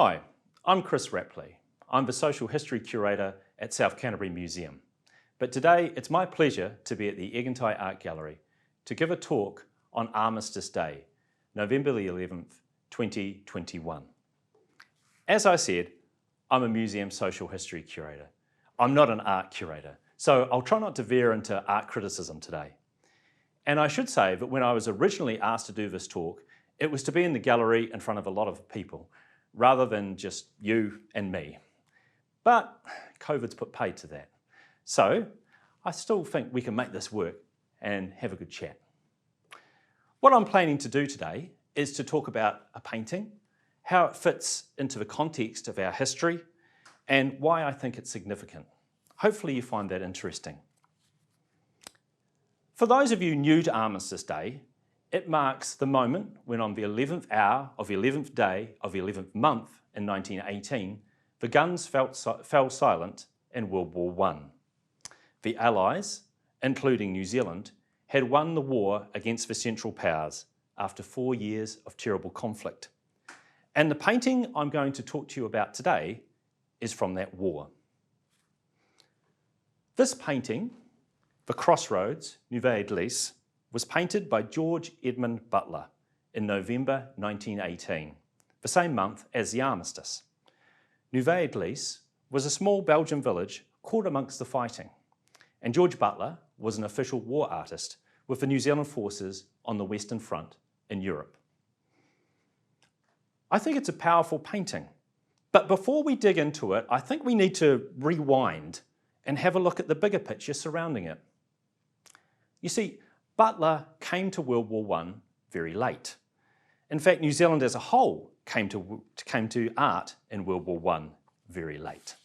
Hi, I'm Chris Rapley. I'm the Social History Curator at South Canterbury Museum. But today it's my pleasure to be at the Aigantighe Art Gallery to give a talk on Armistice Day, November the 11th, 2021. As I said, I'm a museum social history curator. I'm not an art curator, so I'll try not to veer into art criticism today. And I should say that when I was originally asked to do this talk, it was to be in the gallery in front of a lot of people, rather than just you and me. But COVID's put paid to that. So I still think we can make this work and have a good chat. What I'm planning to do today is to talk about a painting, how it fits into the context of our history, and why I think it's significant. Hopefully you find that interesting. For those of you new to Armistice Day, it marks the moment when on the 11th hour of the 11th day of the 11th month in 1918, the guns fell silent in World War I. The Allies, including New Zealand, had won the war against the Central Powers after 4 years of terrible conflict. And the painting I'm going to talk to you about today is from that war. This painting, The Crossroads, Neuve Eglise, was painted by George Edmund Butler in November 1918, the same month as the Armistice. Neuve Eglise was a small Belgian village caught amongst the fighting, and George Butler was an official war artist with the New Zealand forces on the Western Front in Europe. I think it's a powerful painting, but before we dig into it, I think we need to rewind and have a look at the bigger picture surrounding it. You see, Butler came to World War I very late. In fact, New Zealand as a whole came to art in World War I very late.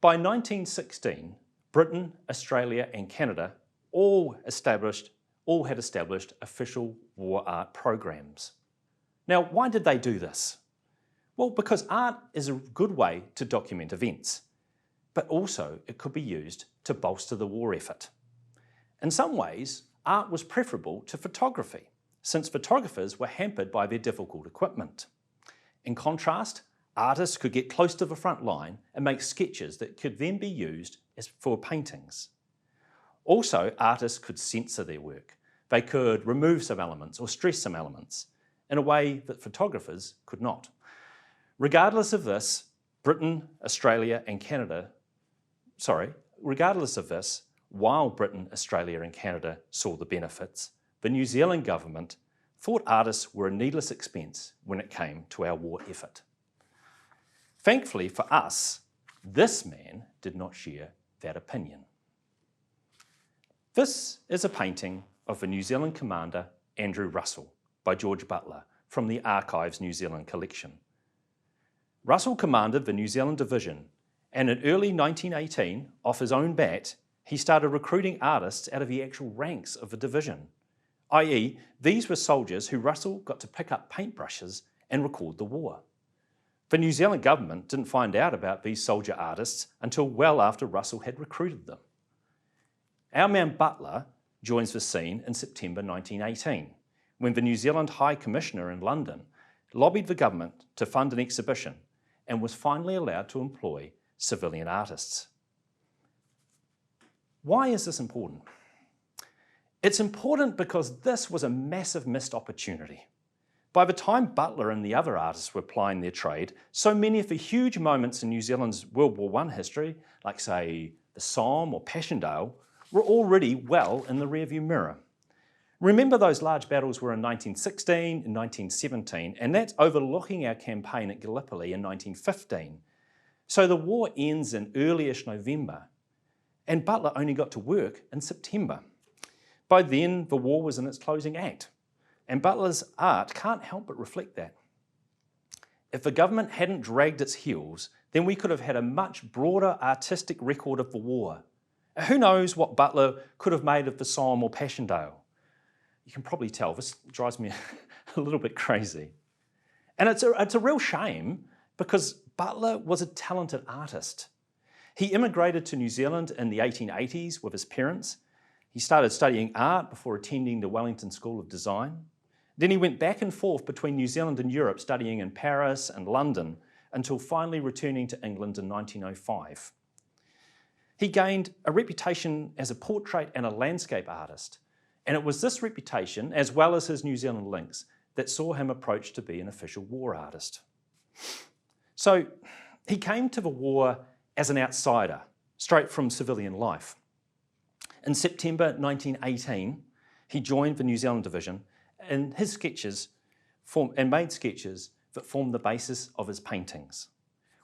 By 1916, Britain, Australia and Canada all had established official war art programs. Now, why did they do this? Well, because art is a good way to document events, but also it could be used to bolster the war effort. In some ways, art was preferable to photography, since photographers were hampered by their difficult equipment. In contrast, artists could get close to the front line and make sketches that could then be used for paintings. Also, artists could censor their work. They could remove some elements or stress some elements in a way that photographers could not. Regardless of this, while Britain, Australia and Canada saw the benefits, the New Zealand government thought artists were a needless expense when it came to our war effort. Thankfully for us, this man did not share that opinion. This is a painting of the New Zealand commander Andrew Russell by George Butler from the Archives New Zealand collection. Russell commanded the New Zealand division, and in early 1918, off his own bat, he started recruiting artists out of the actual ranks of the division, i.e. these were soldiers who Russell got to pick up paintbrushes and record the war. The New Zealand government didn't find out about these soldier artists until well after Russell had recruited them. Our man Butler joins the scene in September 1918, when the New Zealand High Commissioner in London lobbied the government to fund an exhibition and was finally allowed to employ civilian artists. Why is this important? It's important because this was a massive missed opportunity. By the time Butler and the other artists were plying their trade, so many of the huge moments in New Zealand's World War I history, like say the Somme or Passchendaele, were already well in the rearview mirror. Remember those large battles were in 1916 and 1917, and that's overlooking our campaign at Gallipoli in 1915. So the war ends in early-ish November, and Butler only got to work in September. By then, the war was in its closing act, and Butler's art can't help but reflect that. If the government hadn't dragged its heels, then we could have had a much broader artistic record of the war. Who knows what Butler could have made of the Somme or Passchendaele? You can probably tell this drives me a little bit crazy. And it's a real shame because Butler was a talented artist. He immigrated to New Zealand in the 1880s with his parents. He started studying art before attending the Wellington School of Design. Then he went back and forth between New Zealand and Europe, studying in Paris and London, until finally returning to England in 1905. He gained a reputation as a portrait and a landscape artist, and it was this reputation, as well as his New Zealand links, that saw him approached to be an official war artist. So he came to the war as an outsider, straight from civilian life. In September 1918, he joined the New Zealand division and his sketches made sketches that formed the basis of his paintings.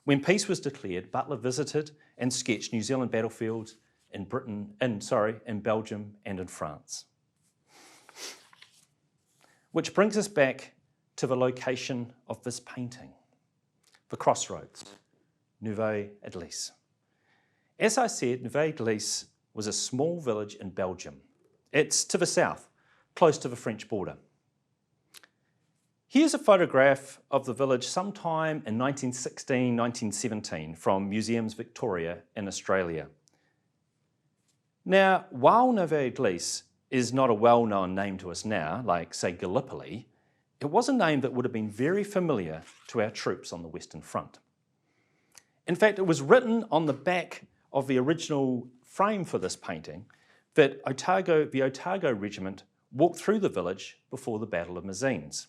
When peace was declared, Butler visited and sketched New Zealand battlefields in Belgium and in France. Which brings us back to the location of this painting, the crossroads, Neuve Eglise. As I said, Neuve Eglise was a small village in Belgium. It's to the south, close to the French border. Here's a photograph of the village sometime in 1916, 1917 from Museums Victoria in Australia. Now, while Neuve Eglise is not a well-known name to us now, like, say, Gallipoli, it was a name that would have been very familiar to our troops on the Western Front. In fact, it was written on the back of the original frame for this painting that the Otago Regiment walked through the village before the Battle of Messines.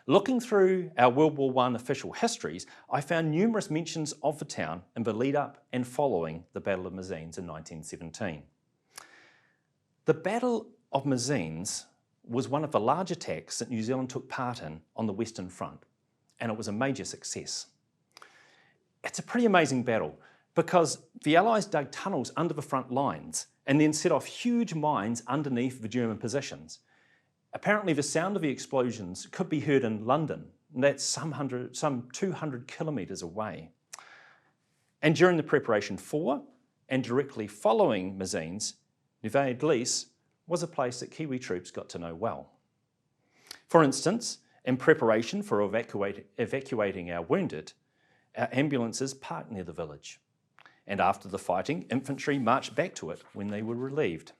Looking through our World War I official histories, I found numerous mentions of the town in the lead up and following the Battle of Messines in 1917. The Battle of Messines was one of the large attacks that New Zealand took part in on the Western Front, and it was a major success. It's a pretty amazing battle because the Allies dug tunnels under the front lines and then set off huge mines underneath the German positions. Apparently the sound of the explosions could be heard in London, and that's some 200 kilometres away. And during the preparation for and directly following Messines, Neuve Eglise was a place that Kiwi troops got to know well. For instance, in preparation for evacuating our wounded, our ambulances parked near the village. And after the fighting, infantry marched back to it when they were relieved.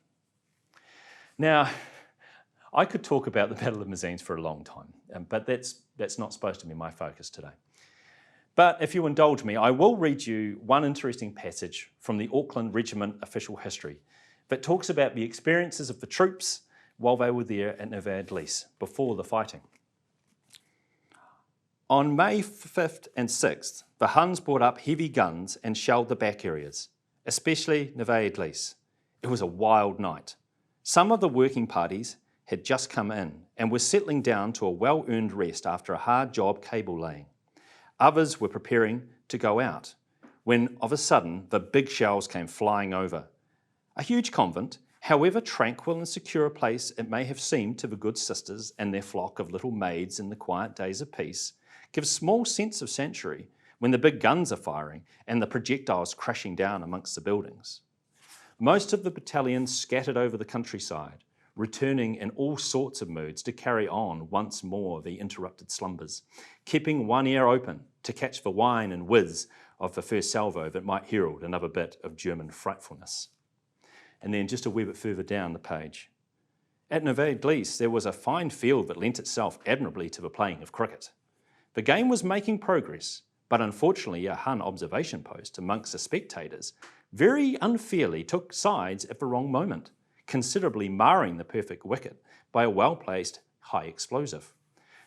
Now, I could talk about the Battle of Messines for a long time, but that's not supposed to be my focus today. But if you indulge me, I will read you one interesting passage from the Auckland Regiment official history that talks about the experiences of the troops while they were there at Neuve Eglise before the fighting. On May 5th and 6th, the Huns brought up heavy guns and shelled the back areas, especially Neuve Eglise. It was a wild night. Some of the working parties had just come in and were settling down to a well-earned rest after a hard job cable laying. Others were preparing to go out, when of a sudden the big shells came flying over. A huge convent, however tranquil and secure a place it may have seemed to the good sisters and their flock of little maids in the quiet days of peace, gives small sense of sanctuary when the big guns are firing and the projectiles crashing down amongst the buildings. Most of the battalions scattered over the countryside, returning in all sorts of moods to carry on once more the interrupted slumbers, keeping one ear open to catch the whine and whiz of the first salvo that might herald another bit of German frightfulness. And then just a wee bit further down the page. At Neuve Eglise, there was a fine field that lent itself admirably to the playing of cricket. The game was making progress, but unfortunately a Hun observation post amongst the spectators very unfairly took sides at the wrong moment, considerably marring the perfect wicket by a well-placed high explosive.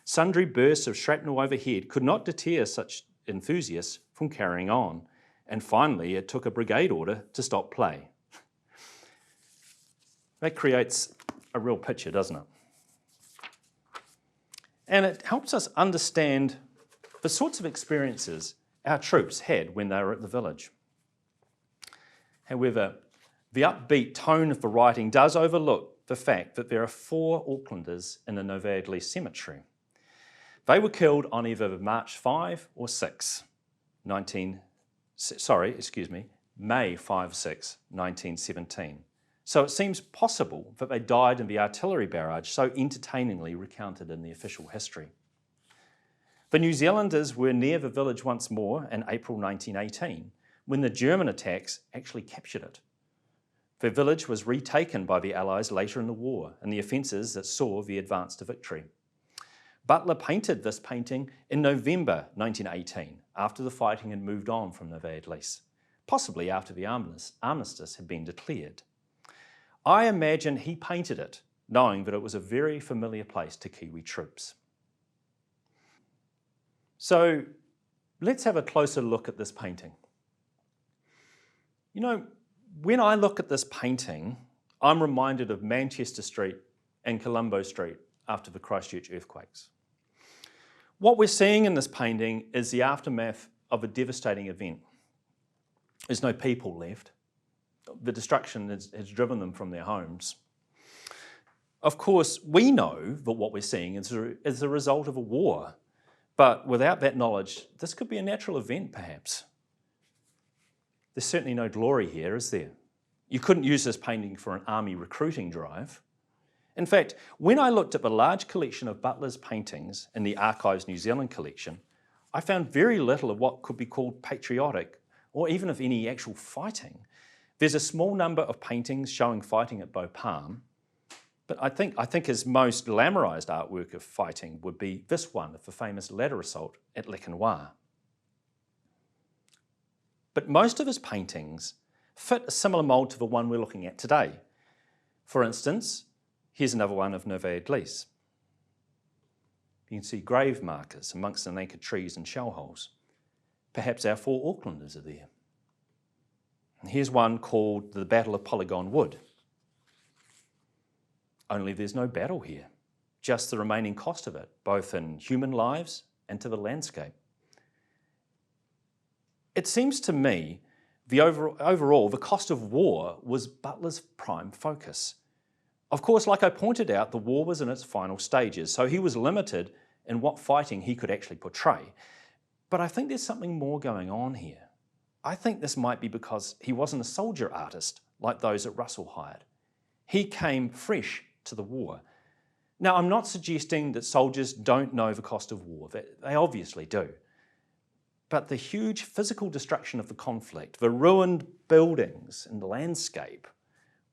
Sundry bursts of shrapnel overhead could not deter such enthusiasts from carrying on, and finally it took a brigade order to stop play. That creates a real picture, doesn't it? And it helps us understand the sorts of experiences our troops had when they were at the village. However, the upbeat tone of the writing does overlook the fact that there are 4 Aucklanders in the Neuve Eglise cemetery. They were killed on either March 5 or 6, May 5-6, 1917. So it seems possible that they died in the artillery barrage so entertainingly recounted in the official history. The New Zealanders were near the village once more in April 1918, when the German attacks actually captured it. The village was retaken by the Allies later in the war, and the offences that saw the advance to victory. Butler painted this painting in November 1918, after the fighting had moved on from Neuve Eglise, possibly after the armistice had been declared. I imagine he painted it, knowing that it was a very familiar place to Kiwi troops. So let's have a closer look at this painting. You know, when I look at this painting, I'm reminded of Manchester Street and Colombo Street after the Christchurch earthquakes. What we're seeing in this painting is the aftermath of a devastating event. There's no people left. The destruction has driven them from their homes. Of course, we know that what we're seeing is the result of a war, but without that knowledge, this could be a natural event, perhaps. There's certainly no glory here, is there? You couldn't use this painting for an army recruiting drive. In fact, when I looked at the large collection of Butler's paintings in the Archives New Zealand collection, I found very little of what could be called patriotic, or even of any actual fighting. There's a small number of paintings showing fighting at Beau Palm, but I think his most glamorised artwork of fighting would be this one of the famous ladder assault at Lekinois. But most of his paintings fit a similar mould to the one we're looking at today. For instance, here's another one of Neuve Eglise. You can see grave markers amongst the naked trees and shell holes. Perhaps our 4 Aucklanders are there. And here's one called the Battle of Polygon Wood. Only there's no battle here, just the remaining cost of it, both in human lives and to the landscape. It seems to me overall the cost of war was Butler's prime focus. Of course, like I pointed out, the war was in its final stages, so he was limited in what fighting he could actually portray. But I think there's something more going on here. I think this might be because he wasn't a soldier artist like those that Russell hired. He came fresh to the war. Now, I'm not suggesting that soldiers don't know the cost of war. They obviously do. But the huge physical destruction of the conflict, the ruined buildings and the landscape,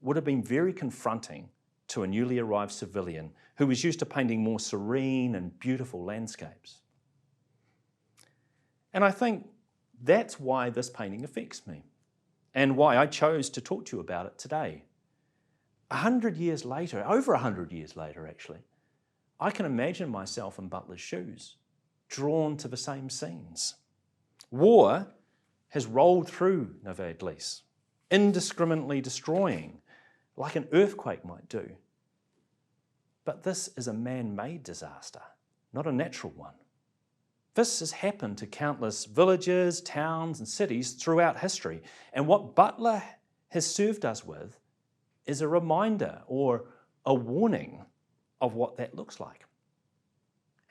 would have been very confronting to a newly arrived civilian who was used to painting more serene and beautiful landscapes. And I think that's why this painting affects me, and why I chose to talk to you about it today. 100 years later, over 100 years later actually, I can imagine myself in Butler's shoes, drawn to the same scenes. War has rolled through Neuve Eglise, indiscriminately destroying, like an earthquake might do. But this is a man-made disaster, not a natural one. This has happened to countless villages, towns, and cities throughout history. And what Butler has served us with is a reminder or a warning of what that looks like.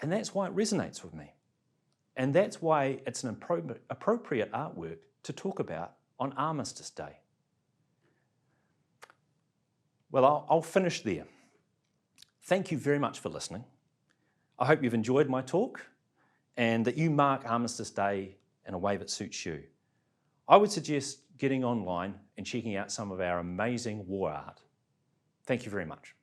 And that's why it resonates with me. And that's why it's an appropriate artwork to talk about on Armistice Day. Well, I'll finish there. Thank you very much for listening. I hope you've enjoyed my talk and that you mark Armistice Day in a way that suits you. I would suggest getting online and checking out some of our amazing war art. Thank you very much.